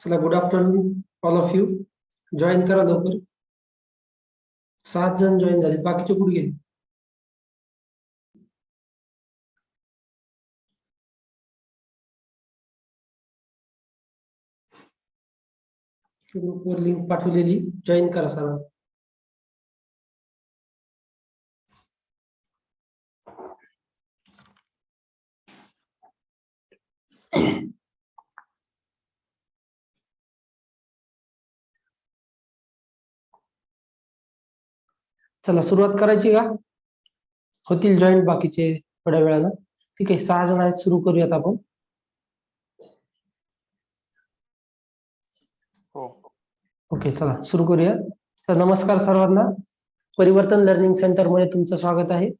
चला, good afternoon all of you. Join करा लवकर. 7 जण जॉईन झाले, बाकीचे कुठे गेले? ग्रुपवर लिंक पाठवलेली, जॉईन करा सर्व. चला, सुरुवात करायची का? होतील जॉईन बाकीचे थोड्या वेळाला. ठीक आहे, 6 जण आहेत, सुरू करूयात आपण. ओके, चला सुरू करूया. तर नमस्कार सर्वांना. परिवर्तन लर्निंग सेंटर मध्ये तुमचं स्वागत आहे.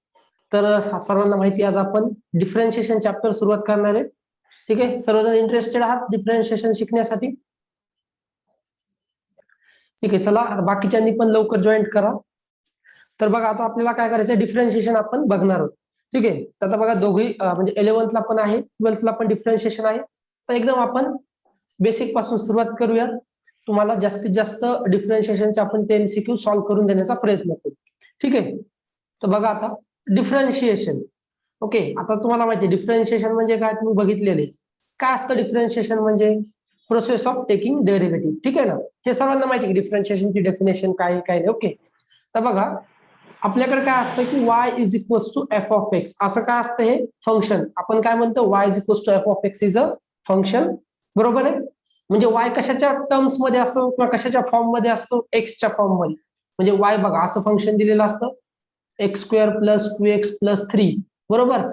तर सर्वांना माहिती, आज आपण डिफरन्शिएशन चॅप्टर सुरुवात करणार आहे. ठीक आहे, सर्वजण इंटरेस्टेड आहात डिफरन्शिएशन शिकण्यासाठी? ठीक आहे, चला बाकीच्यांनी पण लवकर जॉईन करा. तर बघा, आता आपल्याला काय करायचं, डिफरन्शिएशन आपण बघणार आहोत. ठीक आहे, तर आता बघा, दोघी म्हणजे 11th ला पण आहे, 12th ला पण डिफरन्शिएशन आहे. तर एकदम आपण बेसिक पासून सुरुवात करूया. तुम्हाला जास्तीत जास्त डिफरन्शिएशनचे आपण ते MCQ सॉल्व्ह करून देण्याचा प्रयत्न करू. ठीक आहे, तर बघा आता डिफरन्शिएशन. ओके, आता तुम्हाला माहिती आहे डिफरन्शिएशन म्हणजे काय, तुम्ही बघितलेले. काय असतं डिफरन्शिएशन म्हणजे? Process of taking derivative. ठीक आहे ना, हे सर्वांना माहिती आहे डिफरन्शिएशनची डेफिनेशन काय आहे काय नाही. ओके, तर बघा आपल्याकडे काय असतं की y is equals to F of x. असं काय असतं, हे फंक्शन. आपण काय म्हणतो, y is equals to F of x is a function. बरोबर आहे. म्हणजे y कशाच्या टर्म्स मध्ये असतो किंवा कशाच्या फॉर्म मध्ये असतो? एक्सच्या फॉर्म मध्ये. म्हणजे y बघा असं फंक्शन दिलेलं असतं, x² प्लस 2x प्लस 3. बरोबर.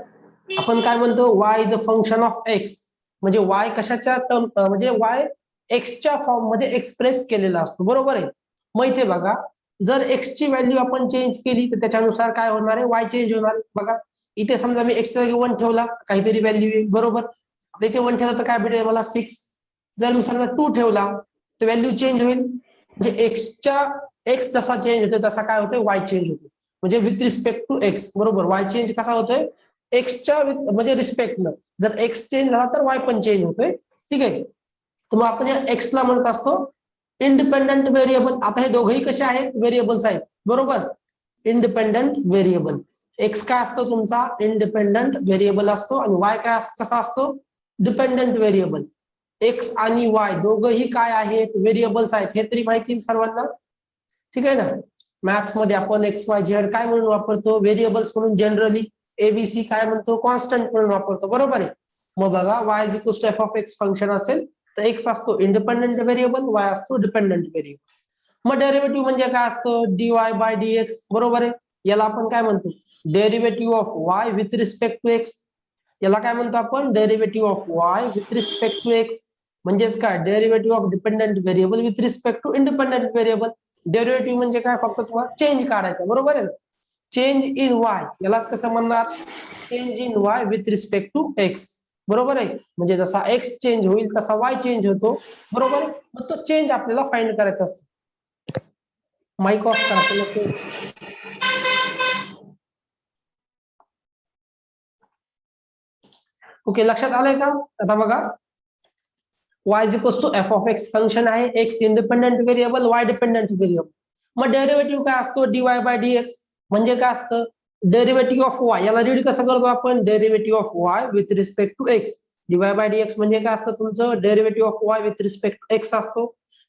आपण काय म्हणतो, y is a function of x. म्हणजे y कशाच्या टर्म म्हणजे y एक्सच्या फॉर्म मध्ये एक्सप्रेस केलेला असतो. बरोबर आहे. मग इथे बघा, जर एक्स ची व्हॅल्यू आपण चेंज केली तर त्याच्यानुसार काय होणार आहे, वाय चेंज होणार आहे. बघा इथे समजा मी एक्स जागी 1 ठेवला, काहीतरी व्हॅल्यू येईल. बरोबर. इथे 1 ठेवला तर काय भेटेल मला, 6. जर मी समजा 2 ठेवला तर व्हॅल्यू चेंज होईल. म्हणजे एक्स जसा चेंज होतो तसा काय होतोय, वाय चेंज होतो. म्हणजे विथ रिस्पेक्ट टू एक्स. बरोबर. वाय चेंज कसा होतोय, एक्सच्या म्हणजे रिस्पेक्टनं. जर एक्स चेंज झाला तर वाय पण चेंज होतोय. ठीक आहे, तर मग आपण या एक्सला म्हणत असतो इंडिपेंडंट व्हेरिएबल. आता हे दोघेही कसे आहेत, व्हेरिएबल्स आहेत. बरोबर. Independent variable. एक्स काय असतो तुमचा, इंडिपेंडंट व्हेरिएबल असतो. आणि वाय काय कसा असतो, डिपेंडंट व्हेरिएबल. एक्स आणि वाय दोघंही काय आहेत, व्हेरिएबल्स आहेत. हे तरी माहिती सर्वांना. ठीक आहे ना. मॅथ्स मध्ये आपण XYZ काय म्हणून वापरतो, व्हेरिएबल्स म्हणून. जनरली ABC काय म्हणतो, कॉन्स्टंट म्हणून वापरतो. बरोबर आहे. मग बघा, y is equals to F of x function असेल तर एक्स असतो इंडिपेंडंट व्हेरिएबल, वाय असतो डिपेंडंट व्हेरिएबल. मग डेरिव्हेटिव्ह म्हणजे काय असतं, dy बाय dx. बरोबर आहे. याला आपण काय म्हणतो, derivative of y with respect to x. याला काय म्हणतो आपण, derivative of y with respect to x. म्हणजेच काय, derivative of dependent variable with respect to independent variable. Derivative म्हणजे काय, फक्त तुम्हाला चेंज काढायचा. बरोबर आहे. चेंज इन y यालाच कसं म्हणणार, change in y with respect to x. बरोबर आहे. म्हणजे जसा एक्स चेंज होईल तसा वाय चेंज होतो. बरोबर. मग तो चेंज आपल्याला फाइंड करायचा असतो. माइक ऑफ करा. ओके, लक्षात आलंय का? आता बघा, y is equals to F of x function आहे. X independent variable, Y dependent variable. मग डेरिव्हेटिव्ह काय असतो, dy बाय dx. म्हणजे काय असतं, डेरिव्हेटिव्ह ऑफ y. याला रीड कसं करतो आपण, derivative of y with respect to X. dy by dx म्हणजे काय असतं तुमचं, derivative of y with respect to X असतो.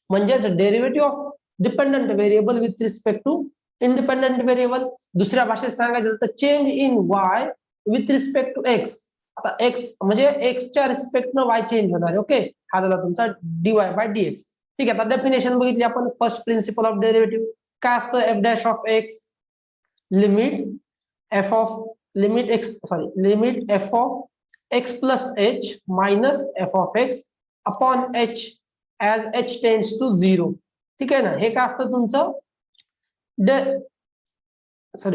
म्हणजेच derivative of dependent variable with respect to independent variable. दुसऱ्या भाषेत सांगायचं तर change in y with respect to x. आता एक्स म्हणजे एक्सच्या रिस्पेक्टनं वाय चेंज होणार. ओके, हा झाला तुमचा डीवाय बाय डीएक्स. ठीक आहे, आता डेफिनेशन बघितली आपण. फर्स्ट प्रिन्सिपल ऑफ डेरिव्हेटिव्ह काय असतं? F dash of x limit f of limit f of x plus h minus f of x upon h as h tends to 0. ठीक आहे ना, हे काय असतं तुमचं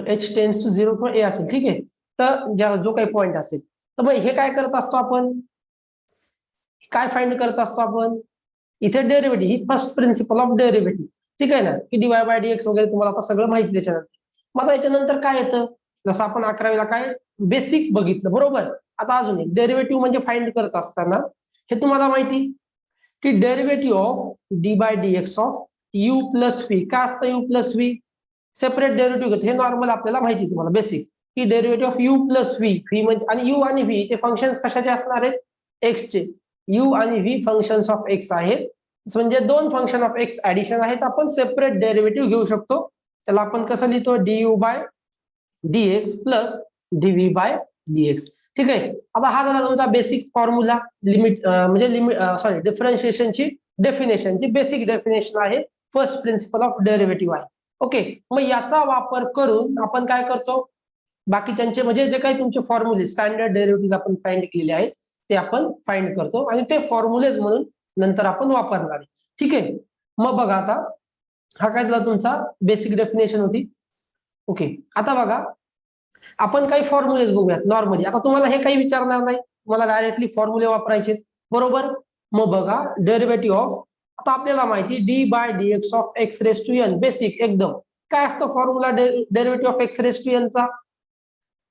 एच टेंड्स टू 0 किंवा ए असेल. ठीक आहे, तर जो काही पॉइंट असेल तर मग हे काय करत असतो आपण? काय फाइंड करत असतो आपण? इथे डेरिव्हेटिव्ह, ही फर्स्ट प्रिन्सिपल ऑफ डेरिव्हेटिव्ह. ठीक आहे ना, की डीवाय बाय डीएक्स वगैरे तुम्हाला आता सगळं माहिती त्याच्यानंतर. मग आता याच्यानंतर काय येतं? जसं आपण 11वीला काय बेसिक बघितलं, बरोबर. आता अजून एक डेरिव्हेटिव्ह म्हणजे फाइंड करत असताना हे तुम्हाला माहिती की derivative of d by dx of u plus v. काय असतं u plus v? Separate derivative घेतो. हे नॉर्मल आपल्याला माहिती तुम्हाला बेसिक, की derivative of u plus v म्हणजे आणि यू आणि व्ही चे फंक्शन्स कशाचे असणार आहेत? एक्सचे. यू आणि व्ही फंक्शन्स ऑफ एक्स आहेत, म्हणजे दोन फंक्शन ऑफ एक्स ऍडिशन आहेत. आपण सेपरेट डेरिव्हेटिव्ह घेऊ शकतो. त्याला आपण कसं लिहितो? Du by dx plus dv by dx. ठीक आहे, आता हा झाला तुमचा बेसिक फॉर्म्युला. लिमिट म्हणजे डिफरन्शिएशनची डेफिनेशनची बेसिक डेफिनेशन आहे. फर्स्ट प्रिन्सिपल ऑफ डेरिव्हेटिव्ह आहे. ओके, मग याचा वापर करून आपण काय करतो? बाकीच्यांचे म्हणजे जे काही तुमचे फॉर्म्युले स्टँडर्ड डेरिव्हेटिव्ह आपण फाइंड केलेले आहेत ते आपण फाइंड करतो आणि ते फॉर्म्युलेज म्हणून नंतर आपण वापरणार आहे. ठीक आहे, मग बघा आता हा काय झाला तुमचा बेसिक डेफिनेशन होती. ओके, आता बघा आपण काही फॉर्म्युलेज बघूयात नॉर्मली. आता तुम्हाला हे काही विचारणार नाही, तुम्हाला डायरेक्टली फॉर्म्युले वापरायचे, बरोबर. मग बघा डेरिव्हेटिव्ह ऑफ, आता आपल्याला माहिती D by dx of x raise to N. Basic एकदम. काय असतं formula derivative of x raise to N चा?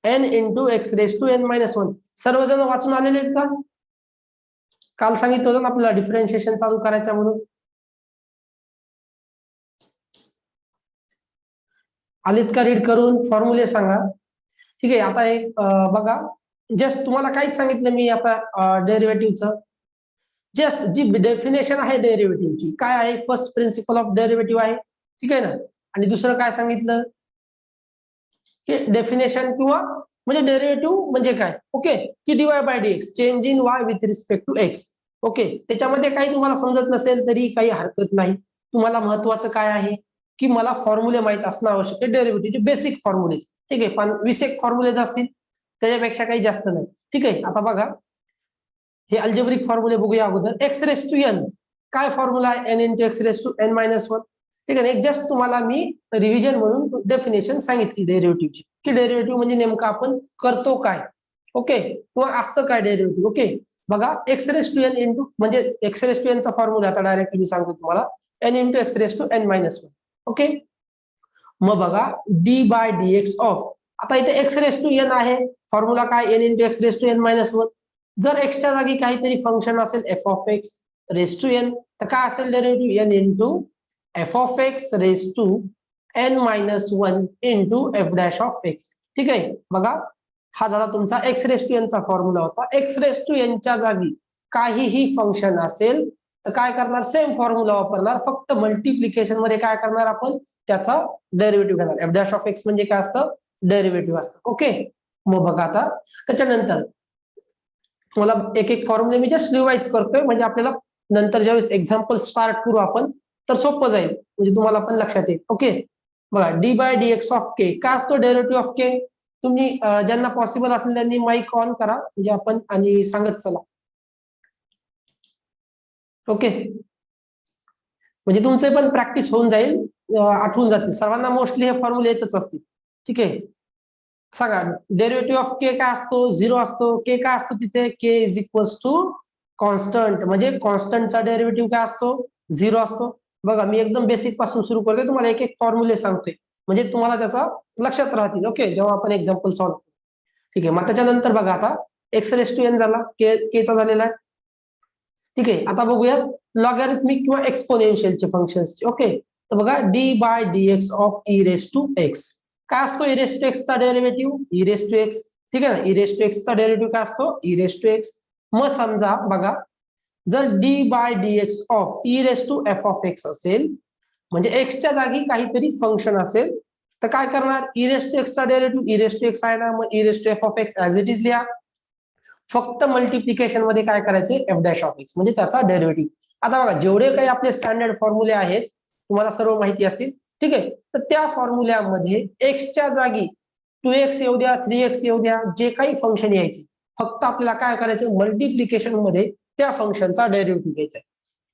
N into x raise to N minus 1. सर्वजण वाचून आलेले आहेत का? काल सांगितलं होतं ना आपल्याला डिफरन्शिएशन चालू करायचं म्हणून. आलेत का? रीड करून फॉर्म्युले सांगा. ठीक आहे, आता एक बघा, जस्ट तुम्हाला काहीच सांगितलं मी आता डेरिव्हेटिव्हचं. जस्ट जी डेफिनेशन आहे डेरिव्हेटिव्हची काय आहे? फर्स्ट प्रिन्सिपल ऑफ डेरिव्हेटिव्ह आहे. ठीक आहे ना, आणि दुसरं काय सांगितलं की डेफिनेशन किंवा म्हणजे डेरिव्हेटिव्ह म्हणजे काय? ओके, की dy by dx change in y with respect to x. Okay, त्याच्यामध्ये काही तुम्हाला समजत नसेल तरी काही हरकत नाही. तुम्हाला महत्वाचं काय आहे की मला फॉर्म्युले माहित असणं आवश्यक आहे, डेरिव्हेटिव्हचे बेसिक फॉर्म्युलेज. ठीक आहे, 20 एक फॉर्म्युलेज असतील, त्याच्यापेक्षा काही जास्त नाही. ठीक आहे, आता बघा हे अल्जेब्रिक फॉर्म्युले बघूया अगोदर. एक्स रेस टू एन काय फॉर्म्युला आहे? N into x raise to N minus 1. ठीक आहे, जस्ट तुम्हाला मी रिव्हिजन म्हणून डेफिनेशन सांगितली डेरिव्हेटिव्हची, की डेरिव्हेटिव्ह म्हणजे नेमकं आपण करतो काय. ओके, किंवा असतं काय डेरिव्हेटिव्ह. ओके, बघा x raise to n into म्हणजे एक्स रेस टू एनचा फॉर्म्युला आता डायरेक्ट मी सांगतो तुम्हाला, n into x raise to N minus 1. Okay, मग बघा डी बाय डीएक्स ऑफ, आता इथे एक्स रेस टू एन आहे, फॉर्म्युला काय? N into x raise to N minus 1. जर एक्सच्या जागी काहीतरी फंक्शन असेल f of x raise to n, तर काय असेल derivative? N into f of x raise to N minus 1 into f dash of x. ठीक आहे, बघा हा झाला तुमचा एक्स रेस टू एनचा फॉर्म्युला होता. एक्स रेस टू एनच्या जागी काहीही फंक्शन असेल तर काय करणार? सेम फॉर्म्युला वापरणार, फक्त मल्टिप्लिकेशन मध्ये काय करणार आपण? त्याचा डेरिव्हेटिव्ह घेणार. एफ डॅश ऑफ एक्स म्हणजे काय असतं? डेरिव्हेटिव्ह असतं. ओके, मग बघा आता त्याच्यानंतर मला एक एक फॉर्म्युले मी जस्ट रिवाइज करतोय, म्हणजे आपल्याला नंतर ज्यावेळेस एक्झाम्पल स्टार्ट करू आपण तर सोपं जाईल, म्हणजे तुम्हाला पण लक्षात येईल. ओके, बघा डी बाय डीएक्स ऑफ के काय असतो? डेरिव्हेटिव्ह ऑफ के. तुम्ही ज्यांना पॉसिबल असेल त्यांनी माईक ऑन करा, म्हणजे आपण आणि सांगत चला. ओके, म्हणजे तुमचे पण प्रॅक्टिस होऊन जाईल, आठवून जातील. सर्वांना मोस्टली हे फॉर्म्युले येतच असतील. ठीक आहे, सांगा डेरिव्हेटिव्ह ऑफ के काय असतो? 0 असतो. के काय असतो तिथे? के इज इक्वल्स टू कॉन्स्टंट, म्हणजे कॉन्स्टंटचा डेरिव्हेटिव्ह काय असतो? 0 असतो. बघा मी एकदम बेसिक पासून सुरू करते, तुम्हाला एक एक फॉर्म्युले सांगतोय म्हणजे तुम्हाला त्याचा लक्षात राहतील. ओके, जेव्हा आपण एक्झाम्पल सॉल्व्ह करू. ठीक आहे, मग त्याच्यानंतर बघा आता एक्स रेस टू एन झाला, केचा झालेला आहे. ठीक आहे, आता बघूयात लॉगॅरिथमिक किंवा एक्सपोनेन्शियलचे फंक्शन्स. ओके, तर बघा d by dx of e raise to x काय असतो? ई रेस टू एक्स चा derivative e raise to x. ठीक आहे ना, ई रेस टू एक्स चा डेरिव्हेटिव्ह काय असतो? E raise to x. मग समजा बघा जर d by d x of e raise to F of x असेल, म्हणजे एक्सच्या जागी काहीतरी फंक्शन असेल, तर काय करणार, ई रेस टू एक्सचा derivative e raise to x आहे ना, मग e raise to F of x as it is लिहा. फक्त मल्टिप्लिकेशन मध्ये काय करायचे, एफ डॅश ऑफ एक्स म्हणजे त्याचा डेरिव्हेटिव्ह. आता बघा जेवढे काही आपले स्टँडर्ड फॉर्म्युले आहेत तुम्हाला सर्व माहिती असतील, ठीक आहे. तर त्या फॉर्म्युल्यामध्ये एक्सच्या जागी 2x येऊ द्या 3x येऊ द्या, जे काही फंक्शन यायचे, फक्त आपल्याला काय करायचं, मल्टिप्लिकेशन मध्ये त्या फंक्शनचा डेरिव्हेटिव्ह घ्यायचा.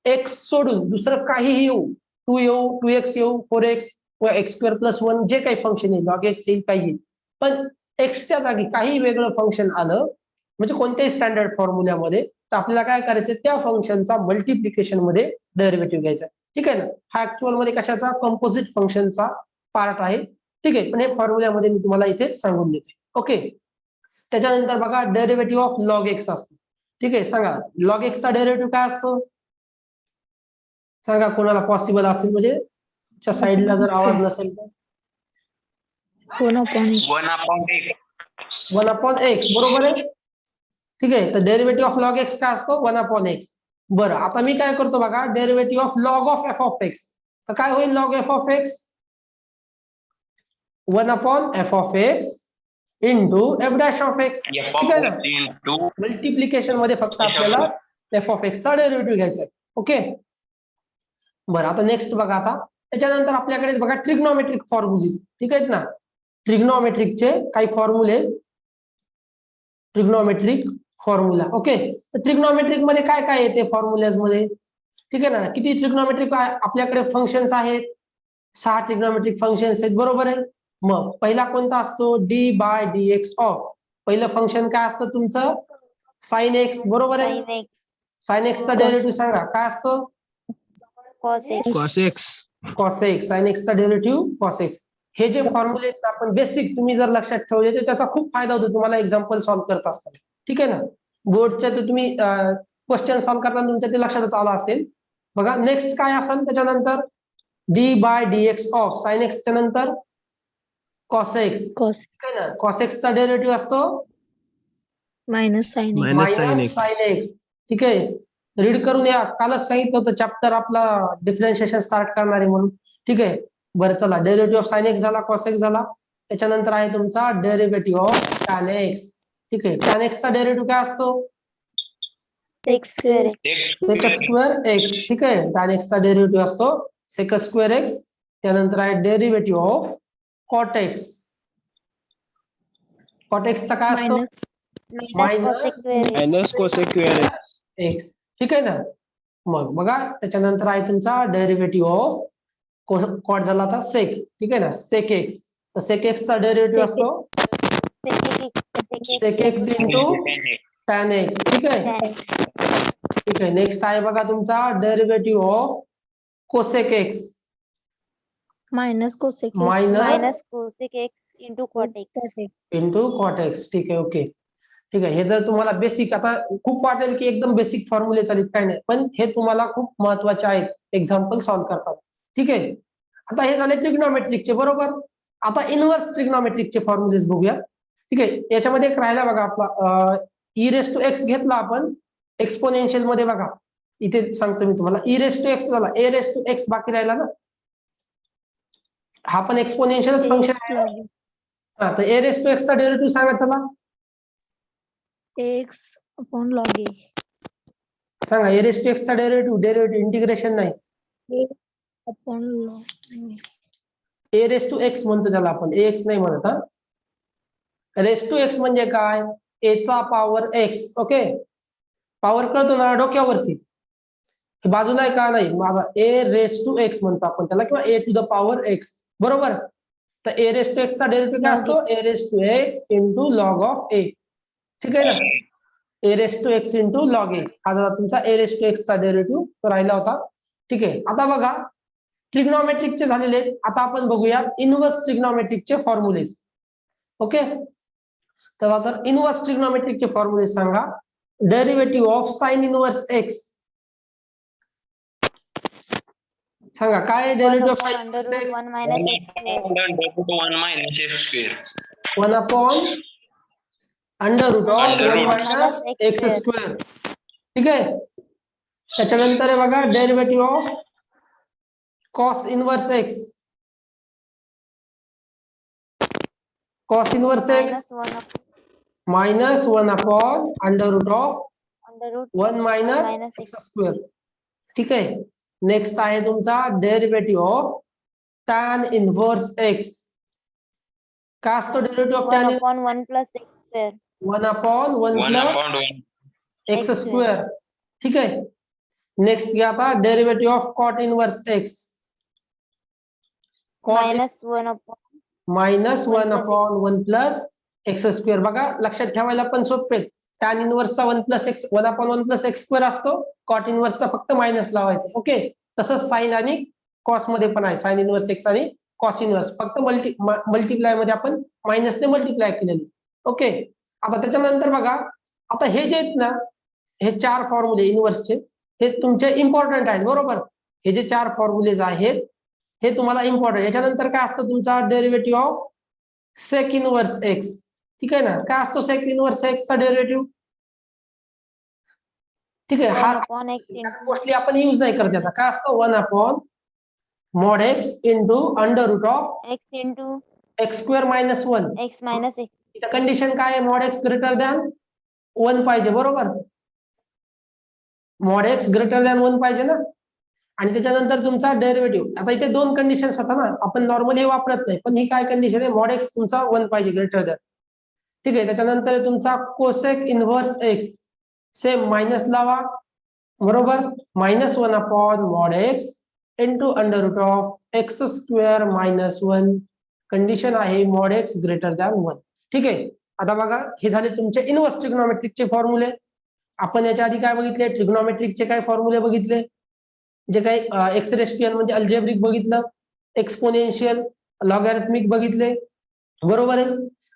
एक्स सोडून दुसरं काहीही येऊ, 2 येऊ 2x येऊ 4x किंवा x²+1 जे काही फंक्शन येईल, लॉग एक्स येईल काही येईल, पण एक्सच्या जागी काही वेगळं फंक्शन आलं म्हणजे कोणत्याही स्टँडर्ड फॉर्म्युल्यामध्ये, तर आपल्याला काय करायचं, त्या फंक्शनचा मल्टिप्लिकेशन मध्ये डेरिव्हेटिव्ह घ्यायचा. ठीक आहे ना. हा ऍक्च्युअल मध्ये कशाचा, कंपोजिट फंक्शनचा पार्ट आहे. ठीक आहे, पण हे फॉर्म्युल्यामध्ये मी तुम्हाला इथे सांगून देते. ओके. त्याच्यानंतर बघा डेरिव्हेटिव्ह ऑफ लॉग एक्स असतो. ठीक आहे, सांगा लॉग एक्सचा डेरिव्हेटिव्ह काय असतो, सांगा कोणाला पॉसिबल असेल, म्हणजे साईडला जर आवाज नसेल तर. 1/x बरोबर आहे. ठीक आहे, तर डेरिव्हेटिव्ह ऑफ लॉग एक्स काय असतो, 1/x. बरं, आता मी काय करतो बघा, derivative of log of F of x, तर काय होईल, log F of x 1/f(x) into f dash of x. ठीक आहे ना, मल्टिप्लिकेशन मध्ये फक्त आपल्याला एफ ऑफ एक्स चा डेरिव्हेटिव्ह घ्यायचा आहे. ओके. बरं, आता नेक्स्ट बघा, आता त्याच्यानंतर आपल्याकडे बघा ट्रिग्नोमेट्रिक फॉर्म्युले. ठीक आहेत ना, ट्रिग्नोमेट्रिकचे काही फॉर्म्युले, ट्रिग्नोमेट्रिक फॉर्म्युला. ओके, तर ट्रिग्नोमेट्रिक मध्ये काय काय येते फॉर्म्युल्याज मध्ये, ठीक आहे ना. किती ट्रिग्नोमेट्रिक आपल्याकडे फंक्शन्स आहेत, 6 ट्रिग्नोमेट्रिक फंक्शन्स आहेत, बरोबर आहे. मग पहिला कोणता असतो, d by d x of, पहिलं फंक्शन काय असतं तुमचं, साइन एक्स, बरोबर आहे. साइन एक्सचा डेरिव्हेटिव्ह सांगा काय असतो, cos x. Cos x. Sine एक्सचा डेरिव्हेटिव्ह कॉस एक्स. हे जे फॉर्म्युले आपण बेसिक तुम्ही जर लक्षात ठेवले तर त्याचा खूप फायदा होतो तुम्हाला एक्झाम्पल सॉल्व्ह करत असताना. ठीक आहे ना, बोर्डच्या ते तुम्ही क्वेश्चन सॉल्व्ह करताना तुमच्या ते लक्षातच आला असेल. बघा नेक्स्ट काय असेल त्याच्यानंतर, d by d x of sine एक्सच्या नंतर कॉस एक्स. ठीक आहे ना, कॉस एक्सचा डेरिव्हेटिव्ह असतो मायनस साइन साइन एक्स. ठीक आहे, रीड करून या, कालच सांगितलं होतं चॅप्टर आपला डिफरन्शिएशन स्टार्ट करणार आहे म्हणून. ठीक आहे, बरं चला, डेरिव्हेटिव्ह ऑफ साइन एक्स झाला, कॉस एक्स झाला. त्याच्यानंतर आहे तुमचा डेरिव्हेटिव्ह ऑफ टॅन एक्स. ठीक आहे, टॅन एक्सचा डेरिव्हेटिव्ह काय असतो, सेक स्क्वेअर एक्स. ठीक आहे, टॅन एक्सचा डेरिव्हेटिव्ह असतो सेक स्क्वेअर एक्स. त्यानंतर आहे derivative of cot x. Cot एक्सचा काय असतो, मायनस कोसेक स्क्वेअर एक्स. ठीक आहे ना. मग बघा त्याच्यानंतर आहे तुमचा डेरिव्हेटिव्ह ऑफ कॉट झाला आता सेक. ठीक आहे ना, सेक एक्स. तर सेक एक्सचा डेरिव्हेटिव्ह असतो sec x into tan x. ठीक आहे. ठीक आहे, नेक्स्ट आहे बघा तुमचा derivative of cosec x, minus cosec x into cot x. ठीक आहे, ओके. ठीक आहे, हे जर तुम्हाला बेसिक, आता खूप वाटेल की एकदम बेसिक फॉर्म्युले चालेल, काय नाही, पण हे तुम्हाला खूप महत्वाचे आहेत एक्झाम्पल सॉल्व्ह करतात. ठीक आहे, आता हे झाले ट्रिग्नोमेट्रिकचे, बरोबर. आता इनव्हर्स ट्रिग्नोमेट्रिकचे फॉर्म्युलेज बघूया. ठीक आहे, याच्यामध्ये एक राहिला बघा आपला ई रेस टू एक्स घेतला आपण एक्सपोनेन्शियल मध्ये. बघा इथे सांगतो मी तुम्हाला, ई रेस टू एक्स झाला, ए रेस टू एक्स बाकी राहिला ना, हा पण एक्सपोनेन्शियल फंक्शन आहे. हा, तर ए रेस टू एक्सचा डेरिव्हेटिव्ह सांगा चला, एक्स अपॉन लॉग ए. सांगा ए रेस टू एक्सचा डेरिव्हेटिव्ह इंटिग्रेशन नाही, upon log a raise to x म्हणतो त्याला आपण, ए एक्स नाही म्हणत. हा, रेस टू एक्स म्हणजे काय, ए चा पॉवर एक्स. ओके, पॉवर कळतो ना डोक्यावरती, बाजूला आहे का नाही, माझा ए रेस टू एक्स म्हणतो आपण त्याला, किंवा A to the power X, बरोबर. तर ए रेस टू एक्सचा डेरिव्हेटिव्ह काय असतो, A raise to X into log of A. ठीक आहे ना, A raise to X into log A हा झाला तुमचा ए रेस टू एक्सचा डेरिव्हेटिव्ह राहिला होता. ठीक आहे, आता बघा ट्रिग्नोमेट्रिकचे झालेले आहेत. आता आपण बघूया इनव्हर्स ट्रिग्नोमेट्रिकचे फॉर्म्युलेज. ओके, तर इनव्हर्स ट्रिग्नोमेट्रिकचे फॉर्म्युले सांगा. Derivative of sine inverse x सांगा, काय derivative of sine inverse x, 1 upon under root of 1 minus x square. ठीक आहे, त्याच्यानंतर आहे बघा derivative of cos inverse x. Cos inverse x minus 1 upon -1 under root of under root 1 minus minus x square. ठीक आहे. Next आहे तुमचा derivative of tan inverse x. काय असतो derivative of 1 tan? upon 1 plus x square. 1/1 plus X square. ठीक आहे. Next घ्या आता derivative of cot inverse X. minus 1 upon -1/1 plus X square. बघा लक्षात ठेवायला पण सोपे. टॅन इनव्हर्सचा 1 plus X 1/1 plus X square असतो. कॉट इनव्हर्सचा फक्त मायनस लावायचं. ओके. तसंच साइन आणि कॉस मध्ये पण आहे. साइन इनव्हर्स एक्स आणि कॉस इनव्हर्स फक्त मल्टिप्लाय मध्ये आपण मायनसने मल्टिप्लाय केलेली. ओके. आता त्याच्यानंतर बघा आता हे जे आहेत ना हे 4 फॉर्म्युले इनव्हर्सचे हे तुमचे इम्पॉर्टंट आहेत बरोबर. हे जे 4 फॉर्म्युलेज आहेत हे तुम्हाला इम्पॉर्टंट. याच्यानंतर काय असतं तुमचा derivative of sec inverse x. ठीक आहे ना. काय असतो सेक इनव्हर्स एक्स चा डेरिव्हेटिव्ह? ठीक आहे. 1 हा upon x into मोस्टली आपण युज नाही करत त्याचा. काय असतो 1/mod x into under root of x into x square minus 1. x minus x. इथं कंडिशन काय आहे? मॉड एक्स ग्रेटर दॅन 1 पाहिजे बरोबर. मॉड एक्स ग्रेटर दॅन 1 पाहिजे ना. आणि त्याच्यानंतर तुमचा डेरिव्हेटिव्ह. आता इथे 2 कंडिशन्स होता ना. आपण नॉर्मली वापरत नाही पण ही काय कंडिशन आहे? मॉड एक्स तुमचा 1 पाहिजे ग्रेटर दॅन. ठीक आहे. त्याच्यानंतर तुमचा cosec inverse x same minus लावा बरोबर. -1/mod x into under root of x square minus 1. Condition आहे मॉड एक्स ग्रेटर दॅन 1. ठीक आहे. आता बघा हे झाले तुमचे इनव्हर्स ट्रिग्नोमेट्रिकचे फॉर्म्युले. आपण याच्या आधी काय बघितले? ट्रिग्नोमेट्रिकचे काय फॉर्म्युले बघितले? जे काही एक्स रेस टू एन म्हणजे अल्जेब्रिक बघितलं, एक्सपोनेन्शियल, लॉगॅरिथमिक बघितले बरोबर आहे.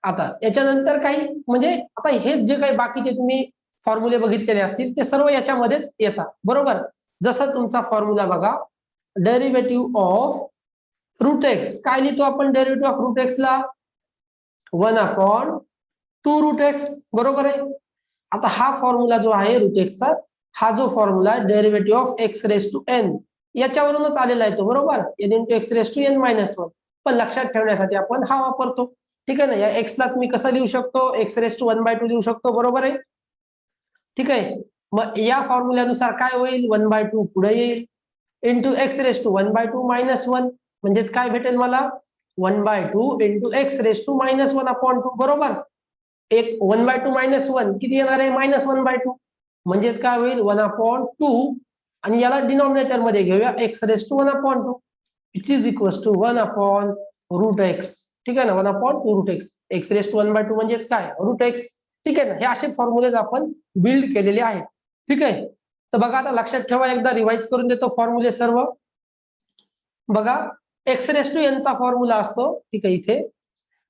आता याच्यानंतर काही म्हणजे आता हे जे काही बाकीचे तुम्ही फॉर्म्युले बघितलेले असतील ते सर्व याच्यामध्येच येतात बरोबर. जसं तुमचा फॉर्म्युला बघा डेरिव्हेटिव्ह ऑफ रूट एक्स. काय लिहितो आपण डेरिव्हेटिव्ह ऑफ रूट एक्स ला? 1/2 रूट एक्स बरोबर आहे. आता हा फॉर्म्युला जो आहे रूट एक्सचा हा जो formula derivative of x raise to N याच्यावरूनच आलेला आहे तो बरोबर. N into x raise to N minus 1. पण लक्षात ठेवण्यासाठी आपण हा वापरतो. ठीक आहे ना. या एक्सलाच मी कसं लिहू शकतो? एक्स रेस टू 1/2 लिहू शकतो बरोबर आहे. ठीक आहे. मग या फॉर्म्युल्यानुसार काय होईल? 1/2 पुढे येईल into x raise to 1/2 minus 1 म्हणजेच काय भेटेल मला? 1/2 इंटू एक्स रेस टू -1/2 बरोबर. एक 1/2 मायनस 1 किती येणार आहे? -1/2 म्हणजेच काय होईल? 1/2 आणि याला डिनॉमिनेटर मध्ये घेऊया X raise to 1/2 it is equals to 1/रूट एक्स. ठीक आहे ना. 1/2 root X. X raise to 1/2 म्हणजेच काय? Root X. ठीक आहे ना. हे असे फॉर्म्युलेज आपण बिल्ड केलेले आहेत. ठीक आहे. तर बघा आता लक्षात ठेवा एकदा रिवाइज करून देतो फॉर्म्युले सर्व. बघा एक्स रेस टू एन चा फॉर्म्युला असतो. ठीक आहे. इथे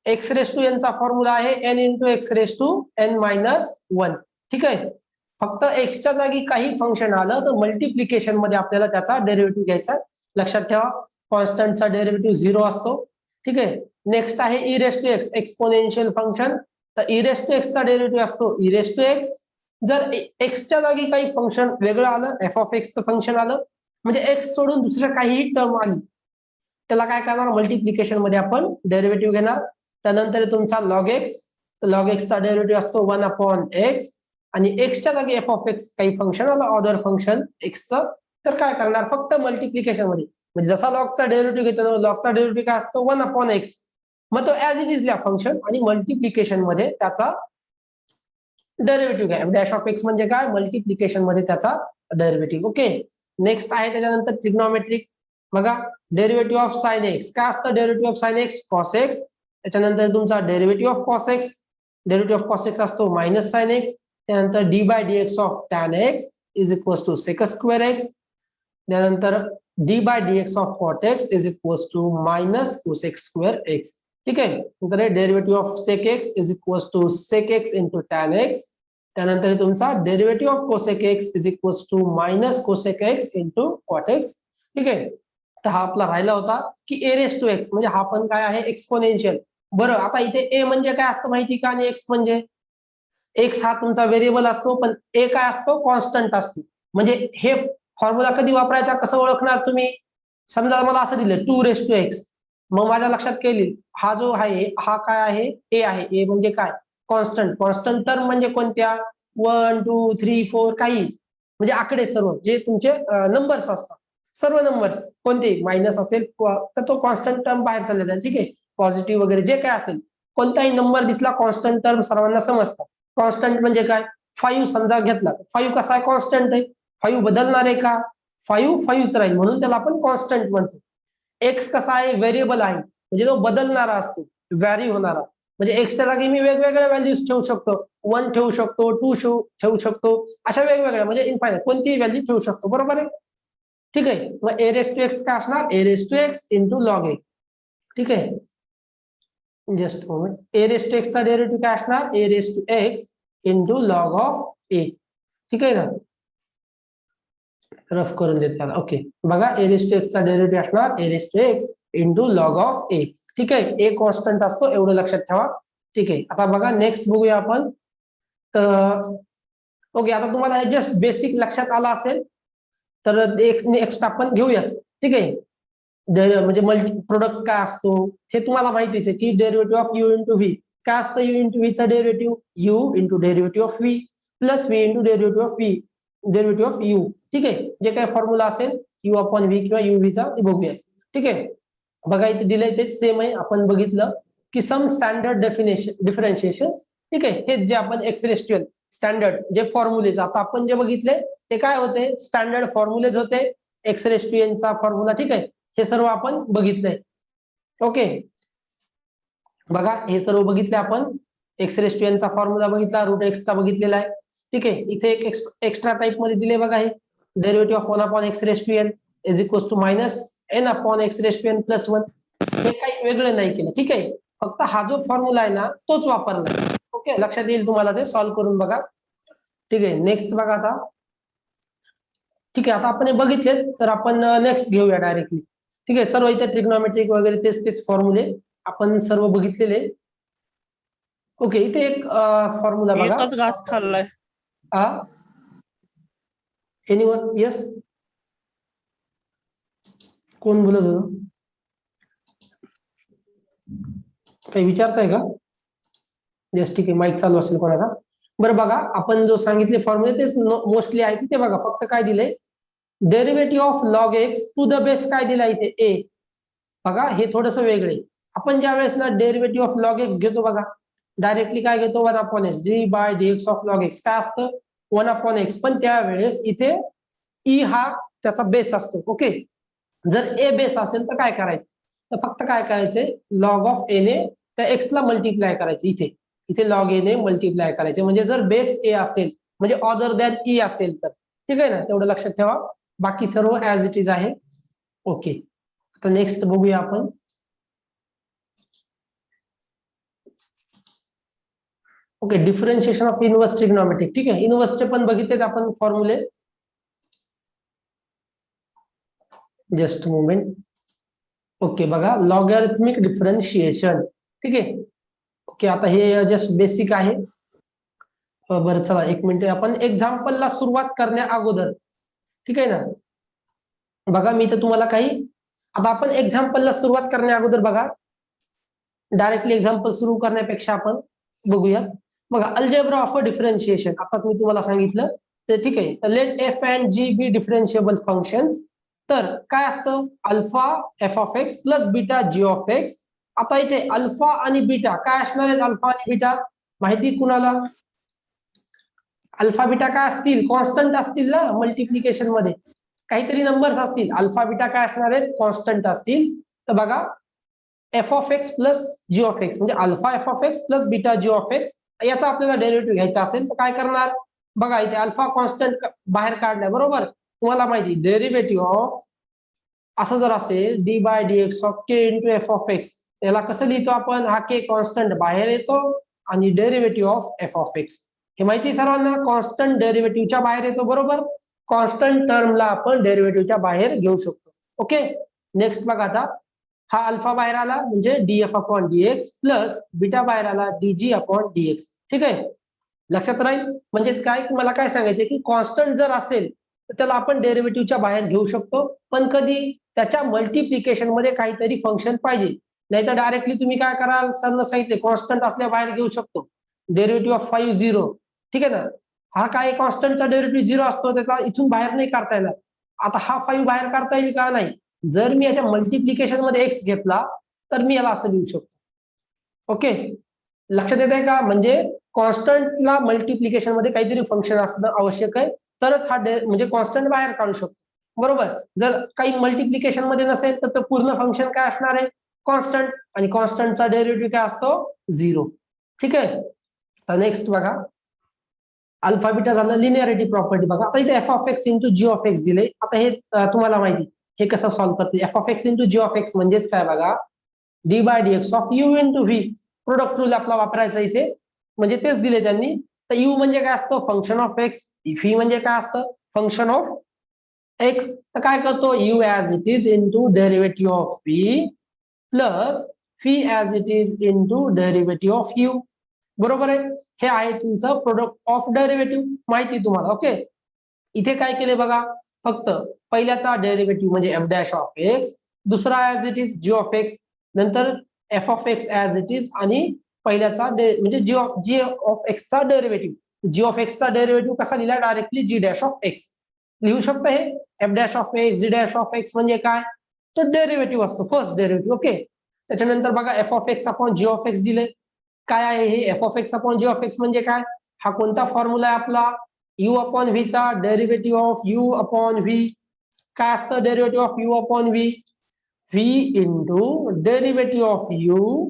एक्स रेस टू एन चा फॉर्म्युला आहे n into x raise to N minus 1. ठीक आहे. फक्त एक्सच्या जागी काही फंक्शन आलं तर मल्टिप्लिकेशन मध्ये आपल्याला त्याचा डेरिव्हेटिव्ह घ्यायचा. लक्षात ठेवा कॉन्स्टंटचा डेरिव्हेटिव्ह 0 असतो. ठीक आहे. नेक्स्ट आहे e raise to x exponential function. तर ई रेस टू एक्स चा डेरिव्हेटिव्ह असतो ई रेस टू एक्स. जर एक्सच्या जागी काही फंक्शन वेगळं आलं एफ ऑफ एक्सचं फंक्शन आलं म्हणजे एक्स सोडून दुसरं काहीही टर्म आली त्याला काय करणार? मल्टिप्लिकेशन मध्ये आपण डेरिव्हेटिव्ह घेणार. त्यानंतर तुमचा लॉग एक्सचा डेरिव्हेटिव्ह असतो 1/x आणि एक्सच्या जागी एफ ऑफ एक्स काही फंक्शन आलं ऑर्डर फंक्शन एक्सचं तर काय करणार? फक्त मल्टिप्लिकेशन मध्ये म्हणजे जसा लॉगचा डेरिव्हेटिव्ह घेतो लॉगचा डेरिव्हेटिव्ह काय असतो? 1/x. मग तो ऍज इट इज लिहा फंक्शन आणि मल्टिप्लिकेशन मध्ये त्याचा डेरिव्हेटिव्ह घ्या. डॅश ऑफ एक्स म्हणजे काय? मल्टिप्लिकेशन मध्ये त्याचा डेरिव्हेटिव्ह. ओके. नेक्स्ट आहे त्याच्यानंतर ट्रिग्नोमेट्रिक. बघा डेरिव्हेटिव्ह ऑफ साइन एक्स. काय असतं derivative of sine x? Cos x. त्याच्यानंतर तुमचा derivative of cos x. Derivative of cos x असतो मायनस साइन एक्स. त्यानंतर d/dx of tan x is equals to sec square x. त्यानंतर d/dx of cot x is equals to minus cosec square x. ठीक आहे. नंतर derivative of sec x is equals to sec x into tan x. त्यानंतर तुमचा derivative of cosec x is equals to minus cosec x into cot x. ठीक आहे. तर हा आपला राहिला होता की ए रेस टू एक्स म्हणजे हा पण काय आहे? एक्सपोनेन्शियल. बरं आता इथे ए म्हणजे काय असतं माहिती का? आणि एक्स म्हणजे एक्स हा तुमचा व्हेरिएबल असतो पण ए काय असतो? कॉन्स्टंट असतो. म्हणजे हे फॉर्म्युला कधी वापरायचा, कसं ओळखणार तुम्ही? समजा मला असं दिलं 2 raised to x, मग माझ्या लक्षात केली हा जो आहे हा काय आहे, ए आहे. ए म्हणजे काय? कॉन्स्टंट. कॉन्स्टंट टर्म म्हणजे कोणत्या? 1 2 3 4 काही म्हणजे आकडे सर्व जे तुमचे नंबर्स असतात, सर्व नंबर्स कोणते मायनस असेल तर तो कॉन्स्टंट टर्म बाहेर चालला जाईल. ठीक आहे, पॉझिटिव्ह वगैरे जे काय असेल, कोणताही नंबर दिसला कॉन्स्टंट टर्म सर्वांना समजतात. कॉन्स्टंट म्हणजे काय? 5 समजा घेतला, 5 कसा आहे? कॉन्स्टंट आहे. 5 बदलणार आहे का? 5 राहील म्हणून त्याला आपण कॉन्स्टंट म्हणतो. एक्स कसा आहे? व्हेरिएबल आहे, म्हणजे तो बदलणारा असतो, व्हॅरी होणारा. म्हणजे एक्सच्या जागी मी वेगवेगळ्या व्हॅल्यूज ठेवू शकतो, 1 ठेवू शकतो, 2 ठेवू शकतो, अशा वेगवेगळ्या म्हणजे इनफायनाईट कोणतीही व्हॅल्यू ठेवू शकतो. बरोबर आहे? ठीक आहे. मग ए रेस टू एक्स काय असणार? A raise to X into log A. ठीक आहे, just moment. A raise to x चा डेरिव्हेटिव्ह काय असणार? A raise to X into log of A. ठीक आहे ना, रफ करून देतो त्याला. ओके, बघा ए रेस टू एक्स चा डेरिव्हेटिव्ह असणार A raise to X into log of A. ठीक आहे, ए कॉन्स्टंट असतो एवढं लक्षात ठेवा. ठीक आहे, आता बघा नेक्स्ट बघूया आपण. तर ओके, आता तुम्हाला हे जस्ट बेसिक लक्षात आलं असेल तर नेक्स्ट आपण घेऊयाच. ठीक आहे, म्हणजे मल्टी प्रोडक्ट काय असतो हे तुम्हाला माहितीच आहे की derivative of u into V. काय असतं यू इंटू व्ही चा derivative? You into derivative of V plus V into derivative of V, derivative of u. ठीक आहे, जे काय फॉर्म्युला असेल यू अपॉन व्ही किंवा यू व्ही चा ते बघूया. ठीक आहे, बघा इथे दिलंय तेच सेम आहे. आपण बघितलं की सम स्टँडर्ड डिफरन्शिएशन. ठीक आहे, हे जे आपण एक्सरेस्ट्युअल स्टँडर्ड जे फॉर्म्युलेज आता आपण जे बघितले ते काय होते? स्टँडर्ड फॉर्म्युलेज होते, एक्सरेस्ट्युएनचा फॉर्म्युला. ठीक आहे, हे सर्व आपण बघितलंय. ओके, बघा हे सर्व बघितले आपण. एक्सरेस्ट्युएनचा फॉर्म्युला बघितला, रूट एक्सचा बघितलेला आहे. ठीक आहे, इथे एक एक्स्ट्रा टाइप मध्ये दिले बघा, हे derivative of 1 upon x raise to n is equals to minus n upon x raise to n plus 1. हे काही वेगळं नाही केलं. ठीक आहे, फक्त हा जो फॉर्म्युला आहे ना तोच वापरला. ओके, लक्षात येईल तुम्हाला, ते सॉल्व्ह करून बघा. ठीक आहे, नेक्स्ट बघा आता. ठीक आहे, आता आपण हे बघितले तर आपण नेक्स्ट घेऊया डायरेक्टली. ठीक आहे, सर्व इथे ट्रिग्नॉमेट्रिक वगैरे तेच फॉर्म्युले आपण सर्व बघितलेले. ओके, इथे एक फॉर्म्युला बघा. एकच घास खाल्लाय. एनीवन? यस, कोण बोलत होतं? काही विचारताय का? यस, ठीक आहे, माईक चालू असेल कोणाला. बरं बघा, आपण जो सांगितले फॉर्म्युले तेच मोस्टली आहे तिथे. बघा फक्त काय दिलंय? Derivative of log x to the base काय दिला इथे? ए. बघा हे थोडस वेगळे. आपण ज्या वेळेस ना डेरिव्हेटिव्ह ऑफ लॉग एक्स घेतो बघा, डायरेक्टली काय घेतो? 1 upon x, d by d x of log x काय असतं? 1 अपॉन एक्स. पण त्यावेळेस इथे ई हा त्याचा बेस असतो. ओके, जर ए बेस असेल तर काय करायचं? तर फक्त काय करायचंय? लॉग ऑफ ए ने त्या एक्स ला मल्टिप्लाय करायचं. इथे लॉग ए ने मल्टिप्लाय करायचे. म्हणजे जर बेस ए असेल म्हणजे अदर दॅन ई असेल तर. ठीक आहे ना, तेवढं लक्षात ठेवा. बाकी सर्व ऍज इट इज आहे. ओके, आता नेक्स्ट बघूया आपण. Okay, differentiation of inverse trigonometric. ठीक आहे, इनवर्सचे पण बघितलेत आपण फॉर्म्युले. Just moment. ओके, बघा लॉगॅरिथमिक डिफरन्शिएशन. ठीक आहे, ओके, आता हे जस्ट बेसिक आहे. बरं चला एक मिनिट, आपण एक्झाम्पलला सुरुवात करण्या अगोदर, ठीक आहे ना, बघा मी तर तुम्हाला काही, आता आपण एक्झाम्पलला सुरुवात करण्या अगोदर बघा, डायरेक्टली एक्झाम्पल सुरू करण्यापेक्षा आपण बघूया. बघा अल्जेब्रा ऑफ अ डिफरन्शिएशन, आता मी तुम्हाला सांगितलं तर ठीक आहे. Let F and G be differentiable functions. तर काय असतं? Alpha F of x plus beta G of X. आता इथे अल्फा आणि बीटा काय असणार आहेत? अल्फा आणि बीटा माहिती कुणाला? अल्फा बीटा काय असतील? कॉन्स्टंट असतील ना, मल्टिप्लिकेशन मध्ये काहीतरी नंबर्स असतील. अल्फा बीटा काय असणार आहेत? कॉन्स्टंट असतील. तर बघा F of x plus G of x म्हणजे alpha F of x plus beta G of X, याचा आपल्याला डेरिव्हेटिव्ह घ्यायचा असेल तर काय करणार? बघा इथे अल्फा कॉन्स्टंट बाहेर काढलाय, बरोबर. तुम्हाला माहिती डेरिव्हेटिव्ह ऑफ असं जर असेल d by d x of k into f of x, याला कसं लिहितो आपण? हा के कॉन्स्टंट बाहेर येतो आणि derivative of F of x हे माहिती सर्वांना, कॉन्स्टंट डेरिव्हेटिव्हच्या बाहेर येतो, बरोबर. कॉन्स्टंट टर्मला आपण डेरिव्हेटिव्हच्या बाहेर घेऊ शकतो. ओके, नेक्स्ट बघा आता, हा अल्फा बाहेर आला म्हणजे df upon dx plus beta बाहेर आला डीजी अपॉन डीएक्स. ठीक आहे, लक्षात राहील. म्हणजेच काय, मला काय सांगायचं की कॉन्स्टंट जर असेल तर त्याला आपण डेरिव्हेटिव्हच्या बाहेर घेऊ शकतो, पण कधी त्याच्या मल्टिप्लिकेशन मध्ये काहीतरी फंक्शन पाहिजे. नाही तर डायरेक्टली तुम्ही काय कराल, सरनं सांगितले कॉन्स्टंट असल्या बाहेर घेऊ शकतो. डेरिव्हेटिव्ह ऑफ 5 0, ठीक आहे ना. हा काय कॉन्स्टंटचा डेरिव्हेटिव्ह 0 असतो, त्याचा इथून बाहेर नाही काढता येणार. आता हा 5 बाहेर काढता येईल का, नाही. जर मी याच्या मल्टिप्लिकेशन मध्ये एक्स घेतला तर मी याला असं लिहू शकतो. ओके, लक्षात येत आहे का? म्हणजे कॉन्स्टंटला मल्टिप्लिकेशन मध्ये काहीतरी फंक्शन असणं आवश्यक आहे, तरच हा म्हणजे कॉन्स्टंट बाहेर काढू शकतो. बरोबर. जर काही मल्टिप्लिकेशन मध्ये नसेल तर पूर्ण फंक्शन काय असणार आहे, कॉन्स्टंट, आणि कॉन्स्टंटचा डेरिव्हेटिव्ह काय असतो, 0. ठीक आहे. तर नेक्स्ट बघा, अल्फा बीटा झालं लिनिअरिटी प्रॉपर्टी. बघा आता इथे f of x into g of x दिले. आता हे तुम्हाला माहिती हे कसं सॉल्व्ह करते. F of x into g of x म्हणजेच काय बघा, d by d x of u into v. Product rule आपला वापरायचा इथे, म्हणजे तेच दिले त्यांनी. तर यू म्हणजे काय असतं, फंक्शन ऑफ एक्स. व्ही म्हणजे काय असतं, फंक्शन ऑफ एक्स. तर काय करतो, you as it is into derivative of V plus V as it is into derivative of you. बरोबर आहे. हे आहे तुमचं प्रोडक्ट ऑफ डेरिव्हेटिव्ह, माहिती तुम्हाला. ओके, इथे काय केले बघा, फक्त पहिल्याचा डेरिव्हेटिव्ह म्हणजे एफ डॅश ऑफ एक्स, दुसरा as it is G of X, नंतर F of x as it is, आणि पहिल्याचा म्हणजे जी ऑफ एक्सचा डेरिव्हेटिव्ह. जी ऑफ एक्सचा डेरिव्हेटिव्ह कसा लिहिला, directly G dash of X लिहू शकतो. हे F dash of X, G dash of x म्हणजे काय, तो डेरिव्हेटिव्ह असतो, फर्स्ट डेरिव्हेटिव्ह. ओके, त्याच्यानंतर बघा F of x upon g of x दिले. काय आहे हे, f of x upon g of x म्हणजे काय, हा कोणता फॉर्म्युला आहे आपला, यू अपॉन व्ही चा derivative of u upon v. काय असतं derivative of u upon v, v into derivative of u.